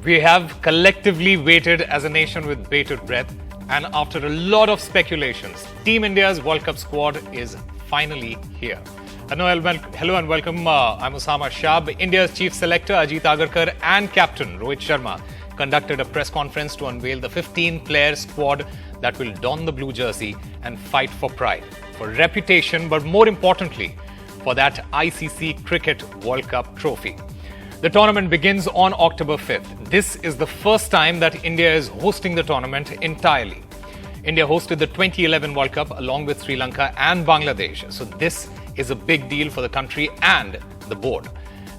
We have collectively waited as a nation with bated breath, and after a lot of speculations, Team India's World Cup squad is finally here. Hello and welcome. I'm Osama Shab. India's chief selector Ajit Agarkar and captain Rohit Sharma conducted a press conference to unveil the 15-player squad that will don the blue jersey and fight for pride, for reputation, but more importantly, for that ICC Cricket World Cup trophy. The tournament begins on October 5th. This is the first time that India is hosting the tournament entirely. India hosted the 2011 World Cup along with Sri Lanka and Bangladesh. So this is a big deal for the country and the board.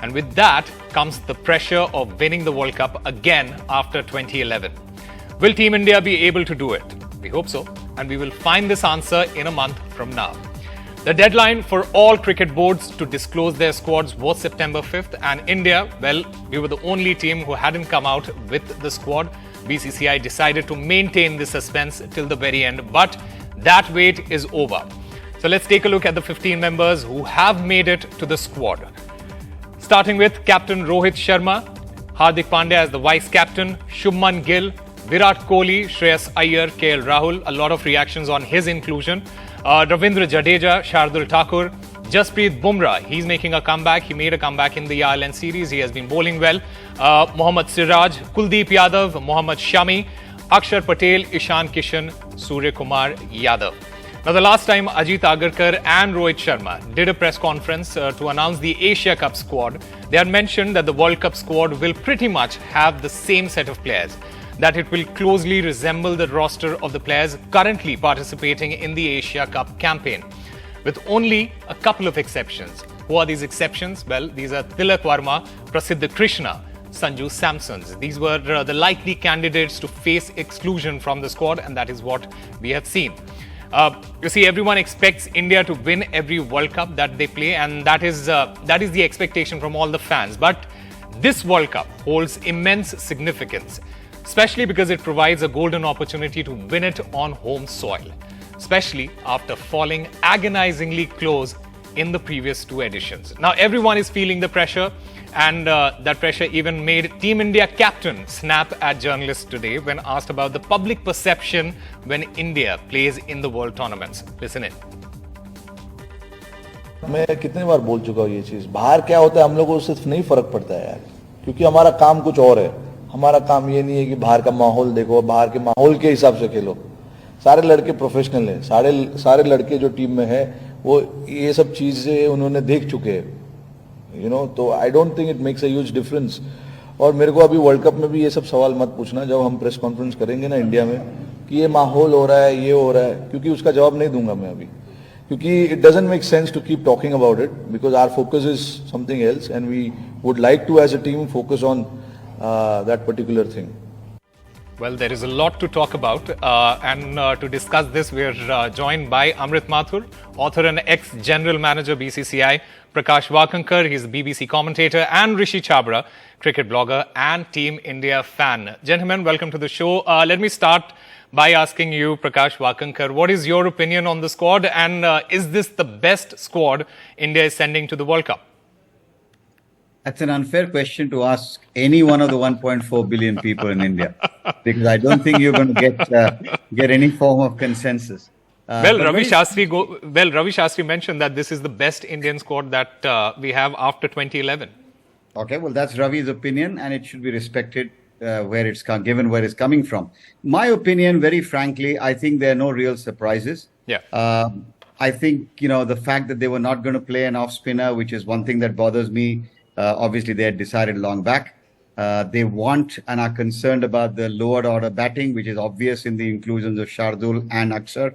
And with that comes the pressure of winning the World Cup again after 2011. Will Team India be able to do it? We hope so. And we will find this answer in a month from now. The deadline for all cricket boards to disclose their squads was September 5th, and India, well, we were the only team who hadn't come out with the squad. BCCI decided to maintain the suspense till the very end, but that wait is over. So let's take a look at the 15 members who have made it to the squad. Starting with Captain Rohit Sharma, Hardik Pandya as the vice captain, Shubman Gill, Virat Kohli, Shreyas Iyer, KL Rahul. A lot of reactions on his inclusion. Ravindra Jadeja, Shardul Thakur, Jasprit Bumrah. He's making a comeback. He made a comeback in the Ireland series. He has been bowling well. Mohammad Siraj, Kuldeep Yadav, Mohammad Shami, Akshar Patel, Ishan Kishan, Surya Kumar Yadav. Now, the last time Ajit Agarkar and Rohit Sharma did a press conference to announce the Asia Cup squad, they had mentioned that the World Cup squad will pretty much have the same set of players, that it will closely resemble the roster of the players currently participating in the Asia Cup campaign, with only a couple of exceptions. Who are these exceptions? Well, these are Tilak Varma, Prasiddh Krishna, Sanju Samsons. These were the likely candidates to face exclusion from the squad, and that is what we have seen. You see, everyone expects India to win every World Cup that they play, and that is the expectation from all the fans. But this World Cup holds immense significance, especially because it provides a golden opportunity to win it on home soil, especially after falling agonizingly close in the previous two editions. Now, everyone is feeling the pressure, and that pressure even made Team India captain snap at journalists today when asked about the public perception when India plays in the world tournaments. Listen in. मैं कितनी बार बोल चुका हूँ ये चीज, बाहर क्या होता है हम लोगों को सिर्फ नहीं फर्क पड़ता है यार, क्योंकि हमारा काम कुछ और है. हमारा काम ये नहीं है कि बाहर का माहौल देखो, बाहर के माहौल के हिसाब से खेलो. सारे लड़के प्रोफेशनल हैं, सारे लड़के जो टीम में है वो ये सब चीजें उन्होंने देख चुके हैं, यू नो. तो I don't think it makes a huge difference. और मेरे को अभी वर्ल्ड कप में भी ये सब सवाल मत पूछना जब हम प्रेस कॉन्फ्रेंस करेंगे ना इंडिया में कि ये माहौल हो रहा है, ये हो रहा है, क्योंकि उसका जवाब नहीं दूंगा मैं अभी, क्योंकि it doesn't make sense to keep talking about it, because our focus is something else and we would like to as a team focus on that particular thing. Well, there is a lot to talk about, and to discuss this, we are joined by Amrit Mathur, author and ex-general manager BCCI, Prakash Wakankar, he's the BBC commentator, and Rishi Chabra, cricket blogger and Team India fan. Gentlemen, welcome to the show. Let me start by asking you, Prakash Wakankar, what is your opinion on the squad, and is this the best squad India is sending to the World Cup? That's an unfair question to ask any one of the 1.4 billion people in India, because I don't think you're going to get any form of consensus. Ravi Shastri mentioned that this is the best Indian squad that we have after 2011. Okay, well, that's Ravi's opinion, and it should be respected given where it's coming from. My opinion, very frankly, I think there are no real surprises. Yeah. I think, the fact that they were not going to play an off spinner, which is one thing that bothers me. Obviously, they had decided long back. They want and are concerned about the lower order batting, which is obvious in the inclusions of Shardul and Akshar.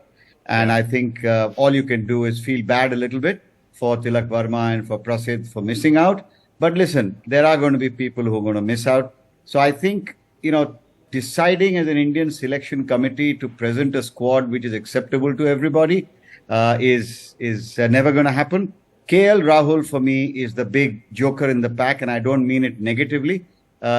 And I think all you can do is feel bad a little bit for Tilak Varma and for Prasidh for missing out. But listen, there are going to be people who are going to miss out. So I think, deciding as an Indian selection committee to present a squad which is acceptable to everybody is never going to happen. KL Rahul, for me, is the big joker in the pack, and I don't mean it negatively.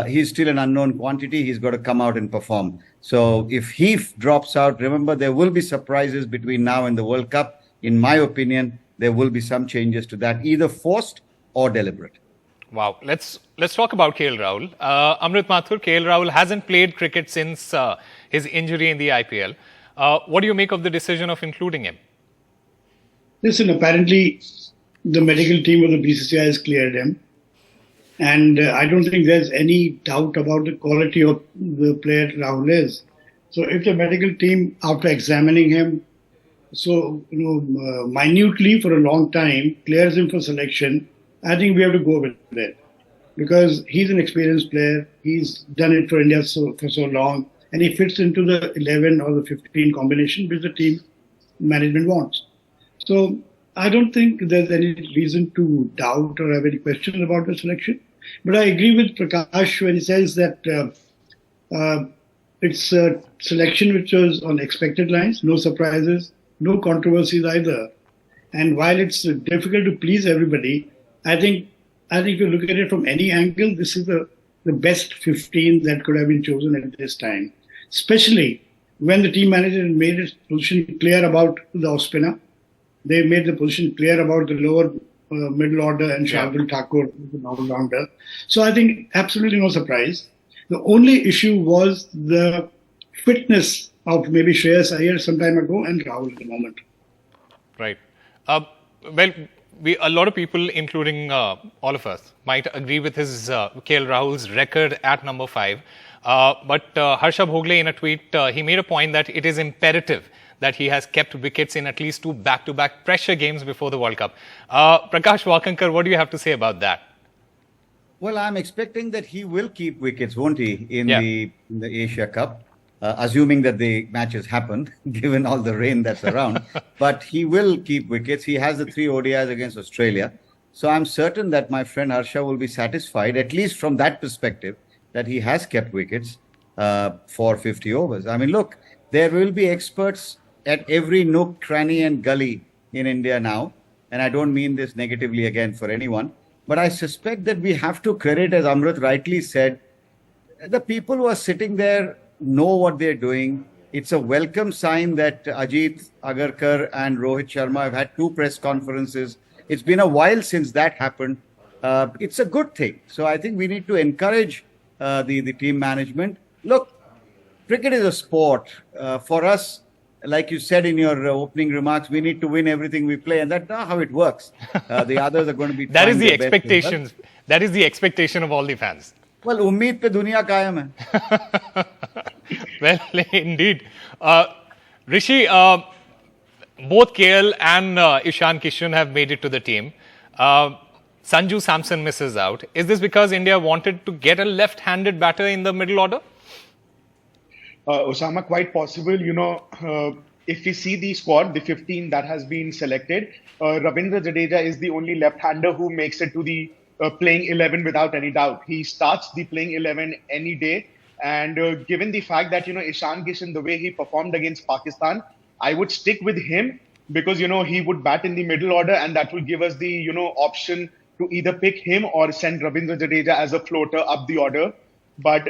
He's still an unknown quantity. He's got to come out and perform. So if he drops out, remember, there will be surprises between now and the World Cup. In my opinion, there will be some changes to that, either forced or deliberate. Wow. Let's talk about KL Rahul. Amrit Mathur, KL Rahul hasn't played cricket since his injury in the IPL. What do you make of the decision of including him? Listen, apparently the medical team of the BCCI has cleared him. And I don't think there's any doubt about the quality of the player Rahul is. So if the medical team, after examining him minutely for a long time, clears him for selection, I think we have to go with it. Because he's an experienced player. He's done it for India for so long. And he fits into the 11 or the 15 combination which the team management wants. So I don't think there's any reason to doubt or have any questions about the selection. But I agree with Prakash when he says that it's a selection which was on expected lines, no surprises, no controversies either. And while it's difficult to please everybody, I think if you look at it from any angle, this is the best 15 that could have been chosen at this time. Especially when the team manager made its position clear about the off-spinner. They made the position clear about the lower middle order and Shardul Thakur, the all-rounder. So I think absolutely no surprise. The only issue was the fitness of maybe Shreyas Iyer some time ago and Rahul at the moment. Right. Well, a lot of people, including all of us, might agree with his KL Rahul's record at number 5. But Harsha Bhogle, in a tweet, he made a point that it is imperative that he has kept wickets in at least 2 back-to-back pressure games before the World Cup. Prakash Wakankar, what do you have to say about that? Well, I'm expecting that he will keep wickets, won't he, in the Asia Cup, assuming that the matches happen, given all the rain that's around. But he will keep wickets. He has the 3 ODIs against Australia. So I'm certain that my friend Harsha will be satisfied, at least from that perspective, that he has kept wickets for 50 overs. I mean, look, there will be experts at every nook, cranny and gully in India now. And I don't mean this negatively again for anyone. But I suspect that we have to credit, as Amrit rightly said, the people who are sitting there know what they're doing. It's a welcome sign that Ajit Agarkar and Rohit Sharma have had 2 press conferences. It's been a while since that happened. It's a good thing. So I think we need to encourage the team management. Look, cricket is a sport. For us, like you said in your opening remarks, we need to win everything we play, and that's not how it works. The others are going to be. That is the expectation. That is the expectation of all the fans. Well, ummeed pe duniya kayam hai. Well, indeed. Rishi, both KL and Ishan Kishan have made it to the team. Sanju Samson misses out. Is this because India wanted to get a left-handed batter in the middle order? Osama, quite possible. If we see the squad, the 15 that has been selected, Ravindra Jadeja is the only left-hander who makes it to the playing 11 without any doubt. He starts the playing 11 any day. And given the fact that, Ishan Kishan, the way he performed against Pakistan, I would stick with him because, he would bat in the middle order and that will give us the, option to either pick him or send Ravindra Jadeja as a floater up the order. But,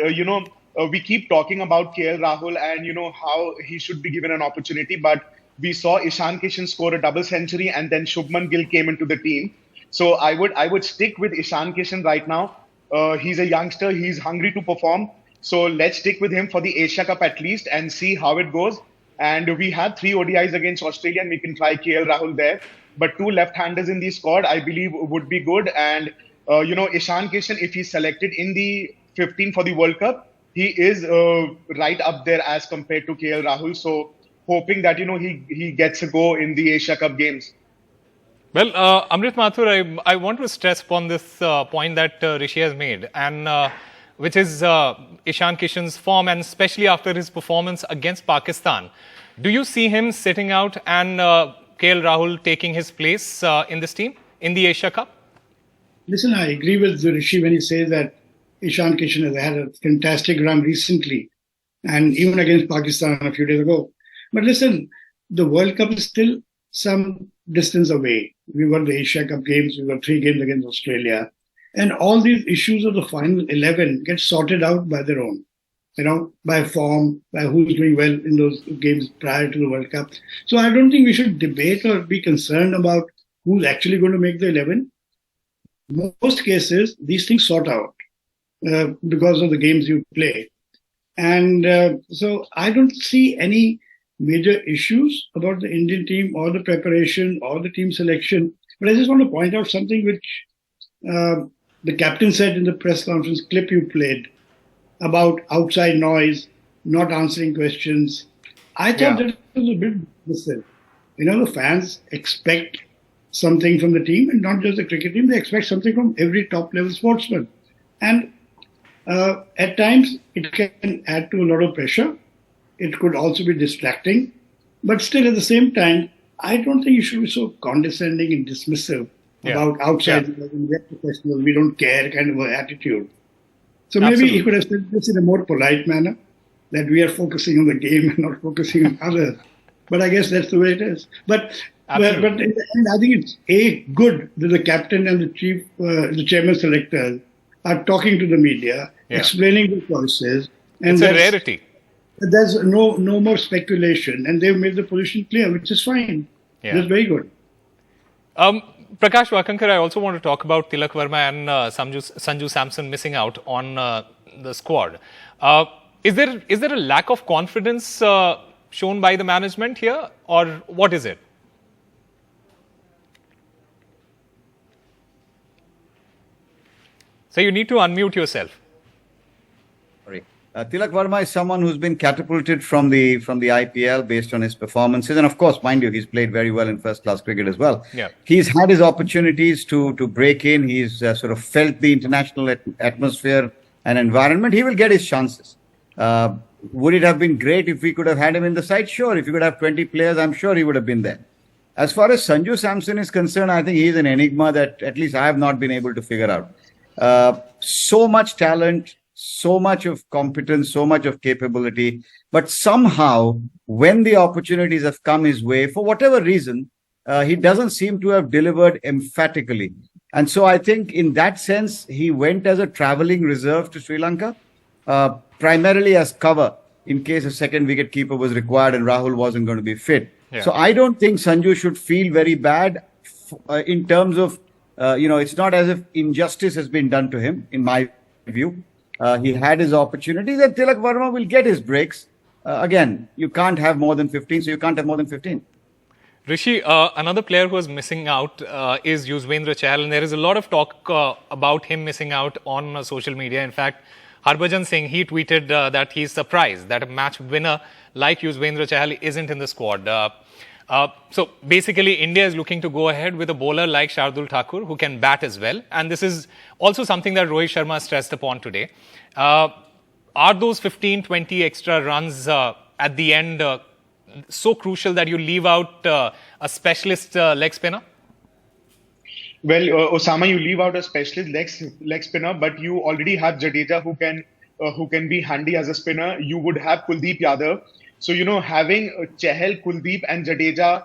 we keep talking about KL Rahul and, how he should be given an opportunity. But we saw Ishan Kishan score a double century and then Shubman Gill came into the team. So I would stick with Ishan Kishan right now. He's a youngster. He's hungry to perform. So let's stick with him for the Asia Cup at least and see how it goes. And we had 3 ODIs against Australia and we can try KL Rahul there. But 2 left-handers in the squad, I believe, would be good. And, Ishan Kishan, if he's selected in the 15 for the World Cup, he is right up there as compared to KL Rahul. So hoping that, he gets a go in the Asia Cup games. Well, Amrit Mathur, I want to stress upon this point that Rishi has made, and which is Ishan Kishan's form, and especially after his performance against Pakistan. Do you see him sitting out and KL Rahul taking his place in this team in the Asia Cup? Listen, I agree with Rishi when he says that Ishan Kishan has had a fantastic run recently and even against Pakistan a few days ago. But listen, the World Cup is still some distance away. We won the Asia Cup games, we won 3 games against Australia. And all these issues of the final 11 get sorted out by their own, by form, by who's doing well in those games prior to the World Cup. So I don't think we should debate or be concerned about who's actually going to make the 11. most cases, these things sort out because of the games you play. And so I don't see any major issues about the Indian team or the preparation or the team selection. But I just want to point out something which the captain said in the press conference clip you played about outside noise, not answering questions. I thought that was a bit dismissive. The fans expect something from the team, and not just the cricket team. They expect something from every top-level sportsman. And at times, it can add to a lot of pressure. It could also be distracting. But still, at the same time, I don't think you should be so condescending and dismissive about outside. We don't care kind of an attitude. So maybe he could have said this in a more polite manner, that we are focusing on the game and not focusing on others. But I guess that's the way it is. But in the end, I think it's good that the captain and the chairman selectors are talking to the media, explaining the choices. And it's a rarity. There's no more speculation, and they've made the position clear, which is fine. That's very good. Prakash Wakankar, I also want to talk about Tilak Verma and Sanju Samson missing out on the squad. Is there a lack of confidence shown by the management here, or what is it? So you need to unmute yourself. Sorry. Tilak Verma is someone who's been catapulted from the IPL based on his performances, and of course, mind you, he's played very well in first-class cricket as well. He's had his opportunities to break in. He's sort of felt the international atmosphere and environment. He will get his chances. Would it have been great if we could have had him in the side? Sure. If you could have 20 players, I'm sure he would have been there. As far as Sanju Samson is concerned, I think he's an enigma that at least I have not been able to figure out. So much talent, so much of competence, so much of capability. But somehow, when the opportunities have come his way, for whatever reason, he doesn't seem to have delivered emphatically. And so I think in that sense, he went as a traveling reserve to Sri Lanka. Primarily as cover in case a second wicket keeper was required and Rahul wasn't going to be fit. So I don't think Sanju should feel very bad in terms of, it's not as if injustice has been done to him, in my view. He had his opportunities and Tilak Verma will get his breaks. Again, you can't have more than 15, so you can't have more than 15. Rishi, another player who is missing out is Yuzvendra Chahal, and there is a lot of talk about him missing out on social media. In fact, Harbhajan Singh, he tweeted that he's surprised that a match winner like Yuzvendra Chahal isn't in the squad. So basically, India is looking to go ahead with a bowler like Shardul Thakur who can bat as well. And this is also something that Rohit Sharma stressed upon today. Are those 15, 20 extra runs at the end so crucial that you leave out a specialist leg spinner? Well, Osama, you leave out a specialist leg spinner, but you already have Jadeja who can be handy as a spinner. You would have Kuldeep Yadav. So, having Chahal, Kuldeep and Jadeja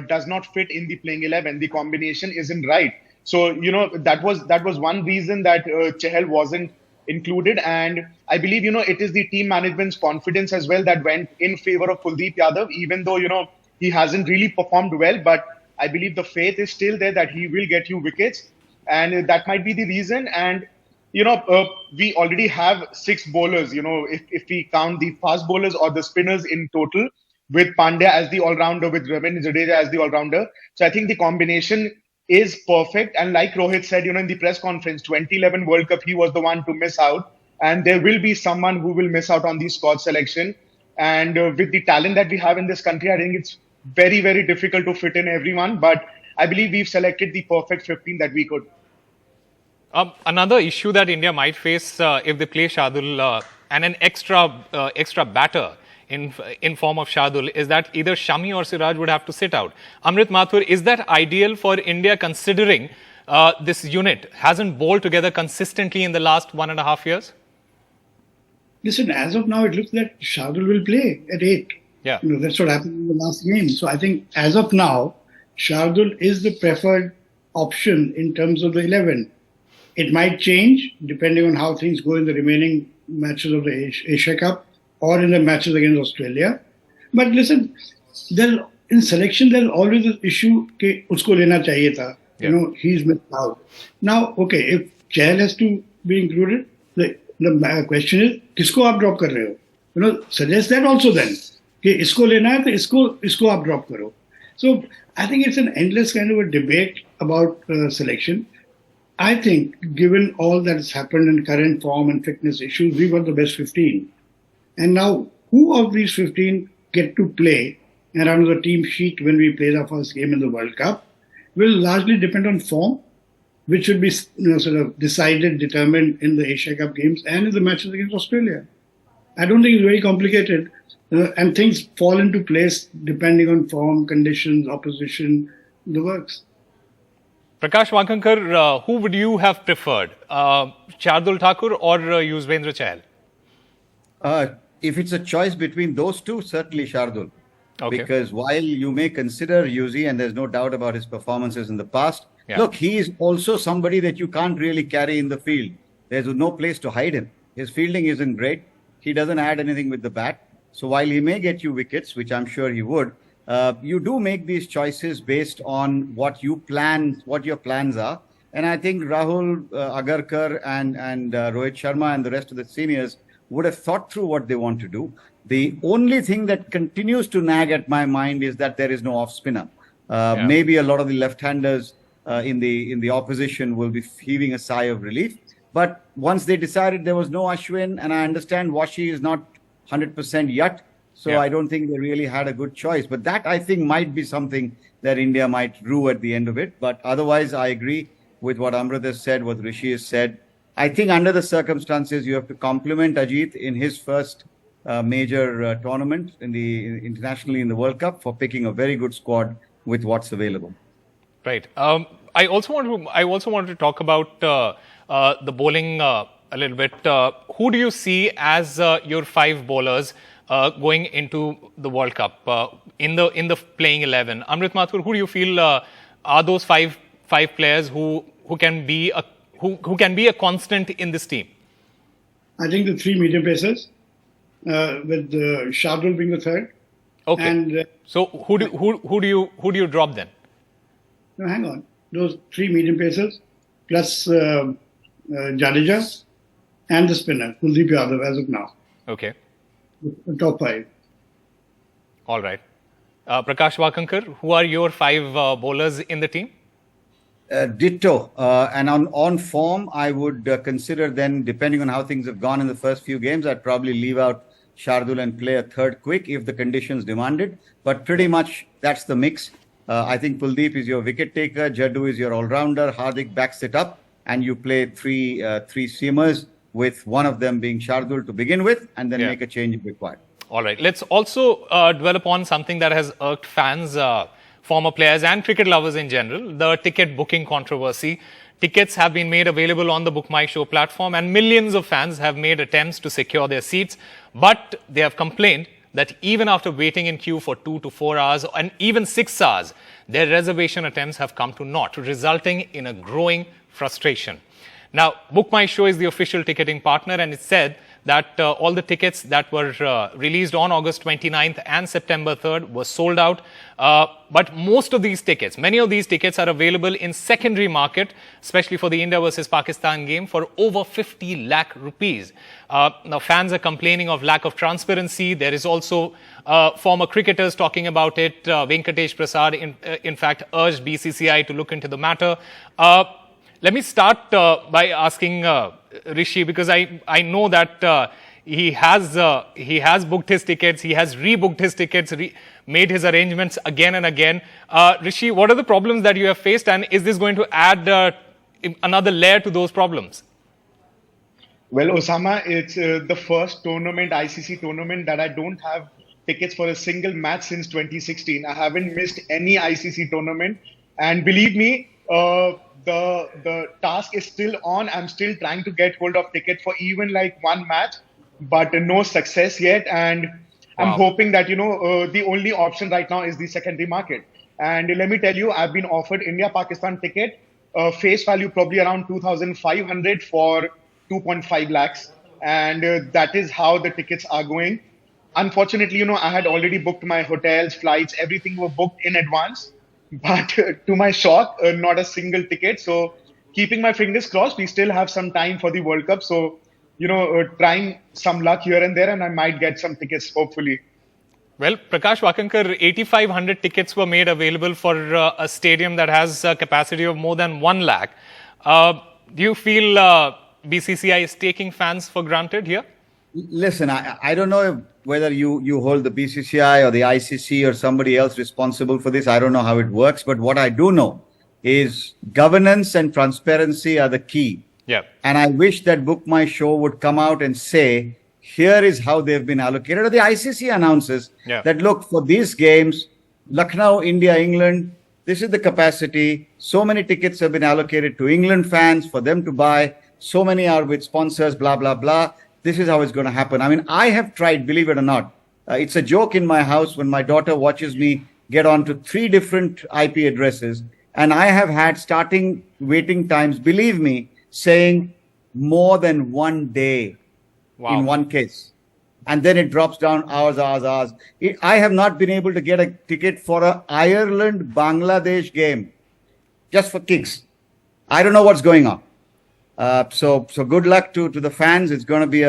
does not fit in the playing 11. The combination isn't right. So, that was one reason that Chahal wasn't included. And I believe, it is the team management's confidence as well that went in favor of Kuldeep Yadav, even though, he hasn't really performed well. But I believe the faith is still there that he will get you wickets, and that might be the reason. And we already have 6 bowlers. If we count the fast bowlers or the spinners in total, with Pandya as the all-rounder, with Ravindra Jadeja as the all-rounder. So I think the combination is perfect. And like Rohit said, in the press conference, 2011 World Cup, he was the one to miss out, and there will be someone who will miss out on the squad selection. And with the talent that we have in this country, I think it's very, very difficult to fit in everyone, but I believe we've selected the perfect 15 that we could. Another issue that India might face if they play Shardul and an extra batter in form of Shardul is that either Shami or Siraj would have to sit out. Amrit Mathur, is that ideal for India considering this unit hasn't bowled together consistently in the last 1.5 years? Listen, as of now, it looks like Shardul will play at 8. Yeah. That's what happened in the last game. So I think as of now, Shardul is the preferred option in terms of the 11. It might change depending on how things go in the remaining matches of the Asia Cup or in the matches against Australia. But listen, in selection, there's always an issue that usko lena chahiye tha. Yeah. He's missed out. Now, okay, if Chahal has to be included, the question is, किसको आप drop कर रहे हो? Suggest that also then. कि इसको लेना है तो इसको आप drop करो. So I think it's an endless kind of a debate about selection. I think, given all that has happened in current form and fitness issues, we got the best 15. And now, who of these 15 get to play and run the team sheet when we play the first game in the World Cup will largely depend on form, which should be sort of decided, determined in the Asia Cup games and in the matches against Australia. I don't think it's very complicated, and things fall into place depending on form, conditions, opposition, the works. Prakash Wakankar, who would you have preferred, Shardul Thakur or Yuzvendra Chahal? If it's a choice between those two, certainly Shardul. Okay. Because while you may consider Yuzi, and there's no doubt about his performances in the past, look, he is also somebody that you can't really carry in the field. There's no place to hide him. His fielding isn't great. He doesn't add anything with the bat. So while he may get you wickets, which I'm sure he would, you do make these choices based on what your plans are. And I think Rahul, Agarkar and Rohit Sharma and the rest of the seniors would have thought through what they want to do. The only thing that continues to nag at my mind is that there is no off spinner. Maybe a lot of the left-handers in the opposition will be heaving a sigh of relief. But once they decided there was no Ashwin, and I understand Washi is not 100% yet, so I don't think they really had a good choice. But that, I think, might be something that India might rue at the end of it. But otherwise, I agree with what Amrit has said, what Rishi has said. I think under the circumstances, you have to compliment Ajit in his first major tournament internationally in the World Cup for picking a very good squad with what's available. Right. I also want to talk about the bowling a little bit. Who do you see as your 5 bowlers going into the World Cup in the playing 11? Amrit Mathur, who do you feel are those five players who can be a constant in this team? I think the 3 medium pacers, with Shardul being the third. Okay. And so who do you drop then? no, hang on. Those 3 medium pacers plus Jadeja and the spinner Kuldeep Yadav as of now. Okay. The top 5. All right. Prakash Wakankar, who are your 5 bowlers in the team? Ditto. And on form, I would consider then, depending on how things have gone in the first few games, I'd probably leave out Shardul and play a third quick if the conditions demanded. But pretty much that's the mix. I think Kuldeep is your wicket taker, Jaddu is your all-rounder, Hardik backs it up, and you play three seamers, with one of them being Shardul to begin with, and then make a change if required. All right. Let's also dwell upon something that has irked fans, former players and cricket lovers in general, the ticket booking controversy. Tickets have been made available on the Book My Show platform, and millions of fans have made attempts to secure their seats. But they have complained that even after waiting in queue for 2 to 4 hours and even 6 hours, their reservation attempts have come to naught, resulting in a growing frustration. Now, Book My Show is the official ticketing partner, and it said that all the tickets that were released on August 29th and September 3rd were sold out. But most of these tickets, many of these tickets are available in secondary market, especially for the India versus Pakistan game, for over 50 lakh rupees. Now, fans are complaining of lack of transparency. There is also former cricketers talking about it. Venkatesh Prasad, in fact, urged BCCI to look into the matter. Let me start by asking Rishi, because I know that he has booked his tickets, he has rebooked his tickets, made his arrangements again and again. Rishi, what are the problems that you have faced, and is this going to add another layer to those problems? Well, Osama, it's the first ICC tournament that I don't have tickets for a single match since 2016. I haven't missed any ICC tournament, and believe me, the task is still on. I'm still trying to get hold of tickets for even like one match, but no success yet. And I'm hoping that, the only option right now is the secondary market. And let me tell you, I've been offered India-Pakistan ticket, face value probably around 2,500 for 2.5 lakhs. And that is how the tickets are going. Unfortunately, I had already booked my hotels, flights, everything were booked in advance. but to my shock, not a single ticket. So keeping my fingers crossed, we still have some time for the World Cup. So, trying some luck here and there, and I might get some tickets, hopefully. Well, Prakash Wakankar, 8,500 tickets were made available for a stadium that has a capacity of more than 1 lakh. Do you feel BCCI is taking fans for granted here? Listen, I don't know whether you hold the BCCI or the ICC or somebody else responsible for this. I don't know how it works. But what I do know is governance and transparency are the key. Yeah. And I wish that Book My Show would come out and say, here is how they've been allocated. Or the ICC announces that, look, for these games, Lucknow, India, England, this is the capacity. So many tickets have been allocated to England fans for them to buy. So many are with sponsors, blah, blah, blah. This is how it's going to happen. I mean, I have tried, believe it or not. It's a joke in my house when my daughter watches me get onto 3 different IP addresses. And I have had starting waiting times, believe me, saying more than 1 day in one case. And then it drops down hours. I have not been able to get a ticket for an Ireland-Bangladesh game just for kicks. I don't know what's going on. So good luck to the fans. It's going to be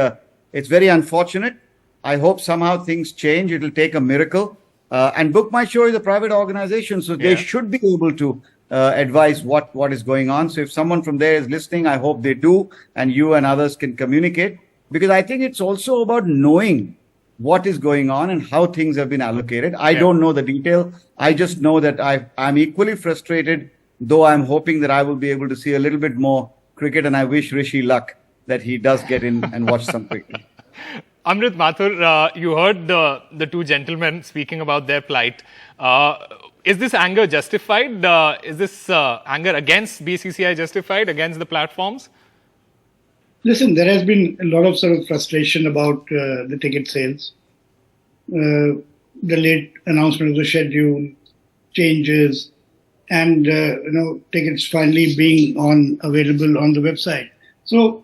it's very unfortunate. I hope somehow things change. It'll take a miracle. And Book My Show is a private organization, so they should be able to advise what is going on. So if someone from there is listening, I hope they do, and you and others can communicate, because I think it's also about knowing what is going on and how things have been allocated. I don't know the detail. I just know that I'm equally frustrated, though I'm hoping that I will be able to see a little bit more cricket, and I wish Rishi luck that he does get in and watch some cricket. Amrit Mathur, you heard the 2 gentlemen speaking about their plight. Is this anger justified? Is this anger against BCCI justified, against the platforms? Listen, there has been a lot of sort of frustration about the ticket sales. The late announcement of the schedule, changes, and tickets finally being available on the website. So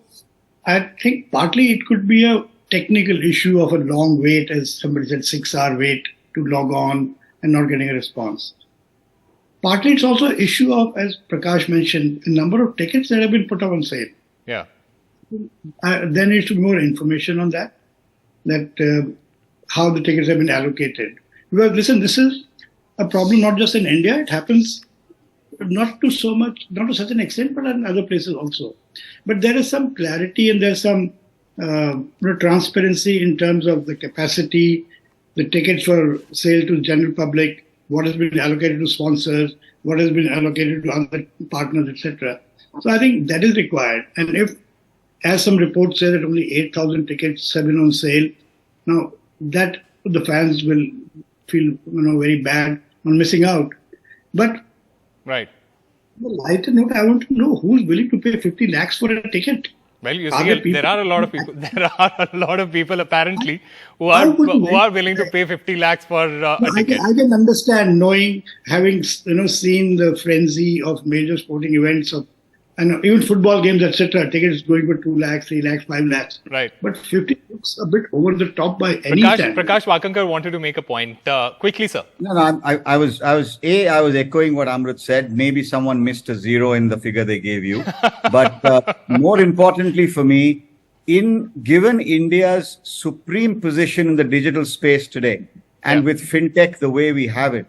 I think partly it could be a technical issue of a long wait, as somebody said, 6-hour wait to log on and not getting a response. Partly it's also an issue of, as Prakash mentioned, the number of tickets that have been put up on sale. Yeah. There needs to be more information on that how the tickets have been allocated. Because listen, this is a problem not just in India. It happens not to such an extent, but in other places also. But there is some clarity and there's some transparency in terms of the capacity, the tickets for sale to the general public, what has been allocated to sponsors, what has been allocated to other partners, etc. So I think that is required. And if, as some reports say, that only 8,000 tickets have been on sale, now that the fans will feel very bad on missing out. But right. On a lighter note, I want to know who's willing to pay 50 lakhs for a ticket. Well, you see, there are a lot of people. There are a lot of people apparently who are willing to pay 50 lakhs for a ticket. I can understand, knowing, having seen the frenzy of major sporting events and even football games, etc. Tickets going for 2 lakhs, 3 lakhs, 5 lakhs. Right. But 50 looks a bit over the top by any time. Prakash Wakankar wanted to make a point. Quickly, sir. No, I was echoing what Amrit said. Maybe someone missed a 0 in the figure they gave you. But more importantly for me, given India's supreme position in the digital space today, and with fintech the way we have it,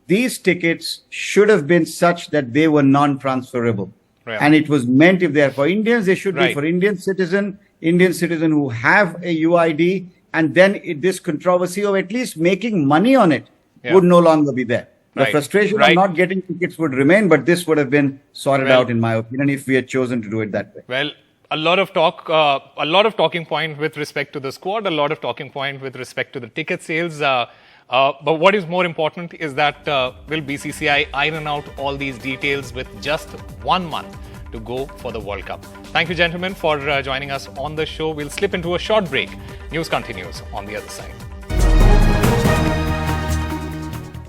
these tickets should have been such that they were non-transferable. Right. And it was meant, if they are for Indians, they should be for Indian citizen who have a UID, and then this controversy of at least making money on it would no longer be there. The frustration of not getting tickets would remain, but this would have been sorted out, in my opinion, if we had chosen to do it that way. Well, a lot of talking point with respect to the squad, a lot of talking point with respect to the ticket sales. But what is more important is that will BCCI iron out all these details with just 1 month to go for the World Cup. Thank you, gentlemen, for joining us on the show. We'll slip into a short break. News continues on the other side.